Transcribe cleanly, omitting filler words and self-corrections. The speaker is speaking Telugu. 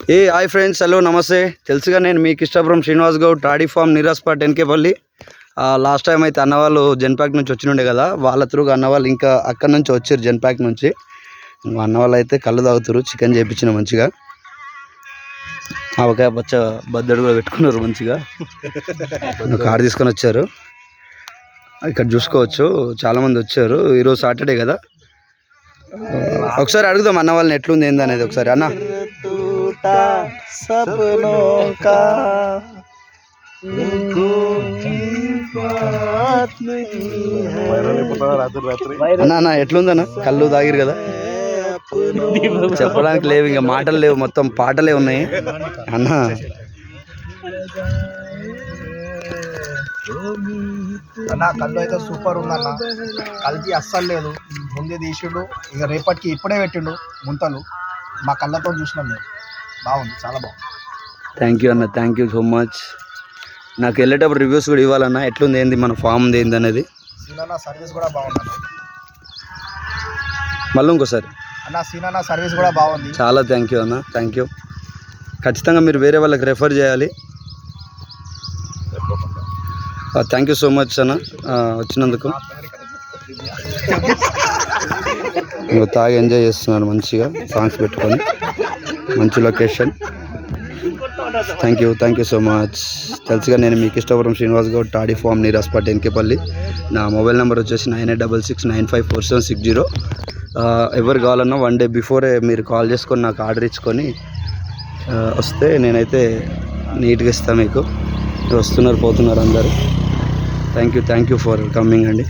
హాయ్ ఫ్రెండ్స్, హలో నమస్తే. తెలుసుగా నేను మీకు ఇష్టాపురం శ్రీనివాస్ గౌడ్ టాడీ ఫామ్ నీరాస్పాట్ ఎన్కేపల్లి. లాస్ట్ టైం అయితే అన్నవాళ్ళు జెన్పాక్ నుంచి వచ్చినుండే కదా, వాళ్ళ త్రూగా అన్నవాళ్ళు ఇంకా అక్కడ నుంచి వచ్చారు జెన్పాక్ నుంచి. అన్నవాళ్ళు అయితే కళ్ళు తాగుతారు, చికెన్ చేయించిన మంచిగా, ఆవకాయ పచ్చ బద్దడు కూడా పెట్టుకున్నారు మంచిగా. కారు తీసుకొని వచ్చారు, ఇక్కడ చూసుకోవచ్చు చాలామంది వచ్చారు. ఈరోజు సాటర్డే కదా, ఒకసారి అడుగుదాం అన్న వాళ్ళని ఎట్లుంది ఏంది అనేది. ఒకసారి అన్న అన్న ఎట్లుందన్న? కళ్ళు తాగిరు కదా, చెప్పడానికి లేవు, ఇంకా మాటలు లేవు, మొత్తం పాటలే ఉన్నాయి అన్న. కళ్ళు అయితే సూపర్ ఉందన్న, కల్తీ అస్సలు లేదు. ముందే తీసిండు, ఇక రేపటికి ఇప్పుడే పెట్టిండు ముంతలు, మా కళ్ళతో చూసినాం మేము. బాగుంది, చాలా బాగుంది. థ్యాంక్ యూ అన్న, థ్యాంక్ యూ సో మచ్. నాకు వెళ్ళేటప్పుడు రివ్యూస్ కూడా ఇవ్వాలన్నా, ఎట్లుంది ఏంది మన ఫామ్ ఏంది అనేది. సీనన్న సర్వీస్ కూడా బాగుంది మళ్ళీ ఇంకోసారి అన్న, సీనన్న సర్వీస్ కూడా బాగుంది. చాలా థ్యాంక్ యూ అన్న, థ్యాంక్ యూ. ఖచ్చితంగా మీరు వేరే వాళ్ళకి రెఫర్ చేయాలి. థ్యాంక్ యూ సో మచ్ అన్న వచ్చినందుకు. ఇంకా తాగి ఎంజాయ్ చేస్తున్నాను మంచిగా, సాంగ్స్ పెట్టుకొని, మంచి location. Thank you so much. తెలుసుగా నేను మీకు ఇష్టపురం శ్రీనివాస్ గౌడ్ టాడీ ఫామ్ నీరాస్పాట్ ఎన్కేపల్లి. నా మొబైల్ నెంబర్ వచ్చేసి 9866954760. ఎవరు కావాలన్నా 1 day బిఫోరే మీరు కాల్ చేసుకొని నాకు ఆర్డర్ ఇచ్చుకొని వస్తే నేనైతే నీట్గా ఇస్తాను మీకు. వస్తున్నారు పోతున్నారు అందరూ. థ్యాంక్ యూ ఫర్ కమింగ్ అండి.